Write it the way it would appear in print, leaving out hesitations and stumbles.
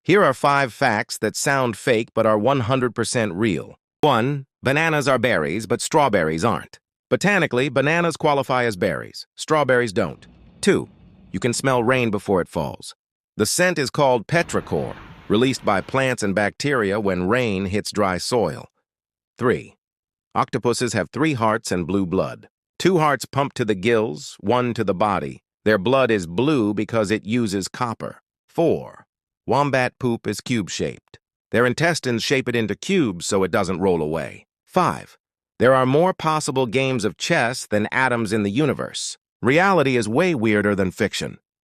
Here are 5 facts that sound fake but are 100% real. 1. Bananas are berries, but strawberries aren't. Botanically, bananas qualify as berries. Strawberries don't. 2. You can smell rain before it falls. The scent is called petrichor, released by plants and bacteria when rain hits dry soil. 3. Octopuses have 3 hearts and blue blood. 2 hearts pump to the gills, 1 to the body. Their blood is blue because it uses copper. 4. Wombat poop is cube-shaped. Their intestines shape it into cubes so it doesn't roll away. 5. There are more possible games of chess than atoms in the universe. Reality is way weirder than fiction.